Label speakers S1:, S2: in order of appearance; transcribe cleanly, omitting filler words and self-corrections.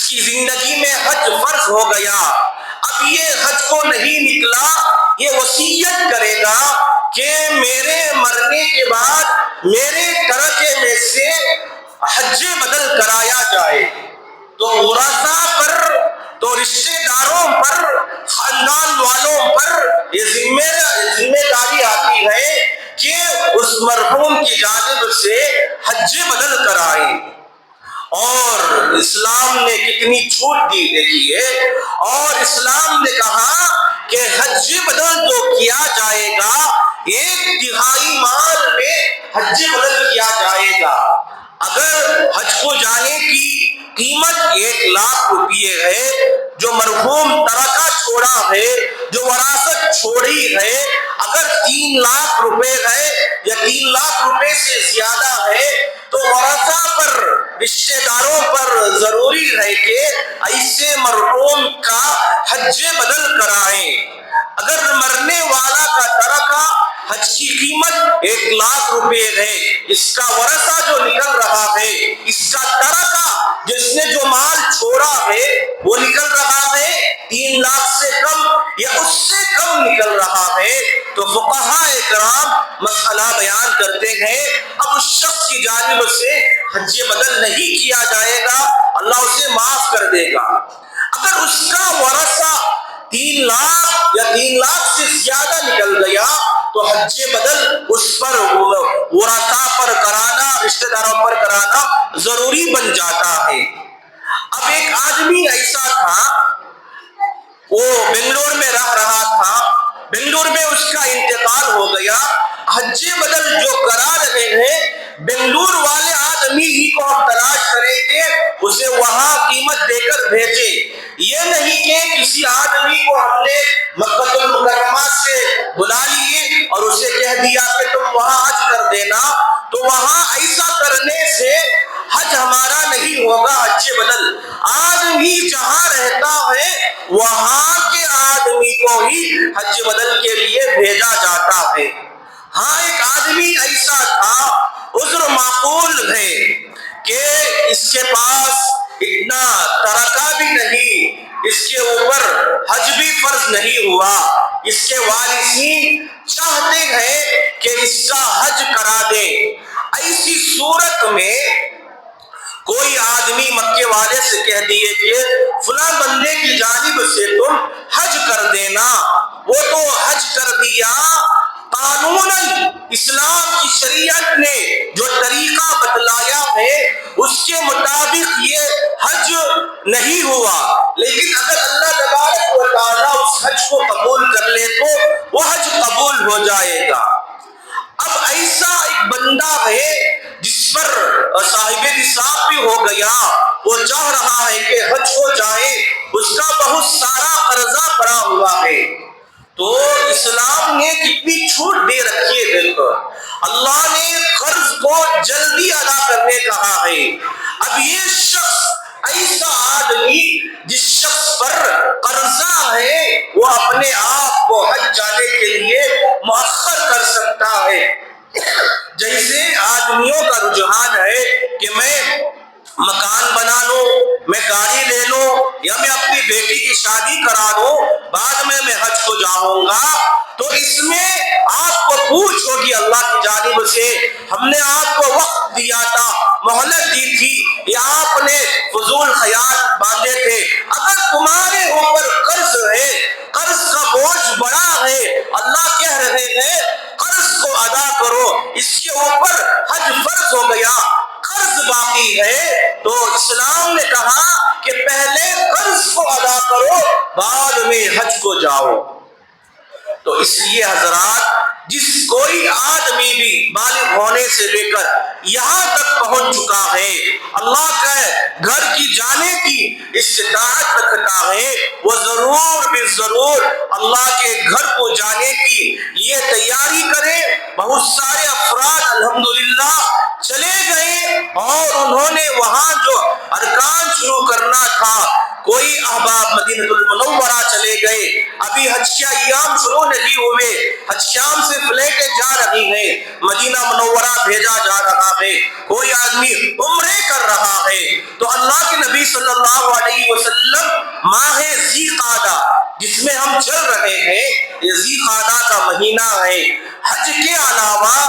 S1: کی زندگی میں حج فرض ہو گیا، اب یہ حج کو نہیں نکلا، یہ وصیت کرے گا کہ میرے مرنے کے بعد میرے ترکے میں سے حج بدل کرایا جائے، تو ورثاء پر، تو رشتہ داروں پر، خاندان والوں پر یہ ذمہ داری آتی ہے کہ اس مرحوم کی جانب سے حج بدل کرائیں۔ اور اسلام نے کتنی چھوٹ دی دیکھیے، اور اسلام نے کہا کہ حج بدل جو کیا جائے گا 1/3 مال میں حج بدل کیا جائے گا۔ اگر حج کو جانے کی قیمت 1,00,000 روپیے ہے، جو مرحوم ترکہ چھوڑا ہے، جو وراثت چھوڑی ہے، اگر 3,00,000 روپے ہے یا 3,00,000 روپے سے زیادہ ہے، تو ورثاء پر، رشتہ داروں پر ضروری ہے کہ ایسے مرحوم کا حج بدل کرائیں۔ اگر مرنے والا کا ترکہ حج کی قیمت 1,00,000 روپے ہے، اس کا ورثہ جو نکل رہا ہے، اس کا ترکہ جس نے جو مال چھوڑا ہے وہ نکل رہا ہے 3,00,000 سے کم یا اس سے کم نکل رہا ہے، تو فقہاء کرام مسئلہ بیان کرتے ہیں اب اس شخص کی جانب سے حج بدل نہیں کیا جائے گا، اللہ اسے معاف کر دے گا۔ اگر اس کا ورثہ 3,00,000 یا 3,00,000 سے زیادہ نکل گیا تو حج بدل اس پر، ورثاء پر کرانا، رشتہ داروں پر کرانا ضروری بن جاتا ہے۔ اب ایک آدمی ایسا تھا، وہ بنگلور میں رہ رہا تھا، بنگلور میں اس کا انتقال ہو گیا، حج بدل جو کرا رہے ہیں بنگلور والے آدمی ہی کو ہم تلاش کریں گے، اسے وہاں قیمت دے کر بھیجے، یہ نہیں کہ کسی آدمی کو ہم نے مکہ المکرمہ سے بلا لیے اور اسے کہہ دیا کہ تم وہاں حج کر دینا، تو وہاں ایسا کرنے سے حج ہمارا نہیں ہوگا۔ حج بدل آدمی جہاں رہتا ہے وہاں کے آدمی کو ہی حج بدل کے لیے بھیجا جاتا ہے۔ ہاں ایک آدمی ایسا تھا، عذر معقول ہے کہ اس کے پاس اتنا ترکہ بھی نہیں، اس کے اوپر حج بھی فرض نہیں ہوا، اس کے وارثین چاہتے ہیں کہ اس کا حج کرا دے۔ ایسی صورت میں کوئی آدمی مکے والے سے کہہ دیے کہ فلاں بندے کی جانب سے تم حج کر دینا، وہ تو حج کر دیا، قانوناً اسلام کی شریعت نے جو طریقہ بتلایا ہے اس کے مطابق یہ حج نہیں ہوا، لیکن اگر اللہ تبارک و تعالیٰ اس حج کو قبول کر لے تو وہ حج قبول ہو جائے گا۔ اب ایسا ایک بندہ ہے جس پر صاحب نصاب بھی ہو گیا، وہ چاہ رہا ہے کہ حج ہو جائے، اس کا بہت سارا قرضہ پڑا ہوا ہے، تو اسلام نے کتنی چھوٹ دے رکھی ہے بالکل، اللہ نے قرض کو جلدی ادا کرنے کہا ہے۔ اب یہ شخص، ایسا آدمی جس شخص پر قرضہ ہے، وہ اپنے آپ کو حج جانے کے لیے مؤخر کر سکتا ہے۔ جیسے آدمیوں کا رجحان ہے کہ میں مکان بنا لوں، میں گاڑی لے لوں، یا میں اپنی بیٹی کی شادی کرا دوں، بعد میں حج کو جاؤں گا، تو اس میں آپ کو پوچھ ہوگی اللہ کی جانب سے، ہم نے آپ کو وقت دیا تھا، مہلت دی تھی، یا آپ نے فضول خیال باندھے تھے؟ اگر تمہارے اوپر قرض ہے، قرض کا بوجھ بڑا ہے، اللہ کہہ رہے ہیں قرض کو ادا کرو، اس کے اوپر حج فرض ہو گیا، قرض باقی ہے، تو اسلام نے کہا کہ پہلے قرض کو ادا کرو، بعد میں حج کو جاؤ۔ تو اس لیے حضرات، جس کوئی آدمی بھی بالغ ہونے سے لے کر یہاں تک پہنچ چکا ہے، اللہ کے گھر کی جانے کی استطاعت رکھتا ہے، وہ ضرور بے ضرور اللہ کے گھر کو جانے کی یہ تیاری کرے۔ بہت سارے افراد الحمدللہ چلے گئے اور انہوں نے وہاں جو ارکان شروع کرنا تھا، کوئی احباب مدینہ المنورہ چلے گئے، ابھی حج کے ایام شروع نہیں ہوئے، حج شام سے فلیٹیں جا رہی ہیں، مدینہ منورہ بھیجا جا رہا ہے، کوئی آدمی عمرے کر رہا ہے، تو اللہ کے نبی صلی اللہ علیہ علیہ وسلم ماہ ذی قعدہ جس میں ہم چل رہے ہیں، یہ ذی قعدہ کا مہینہ ہے، حج کے علاوہ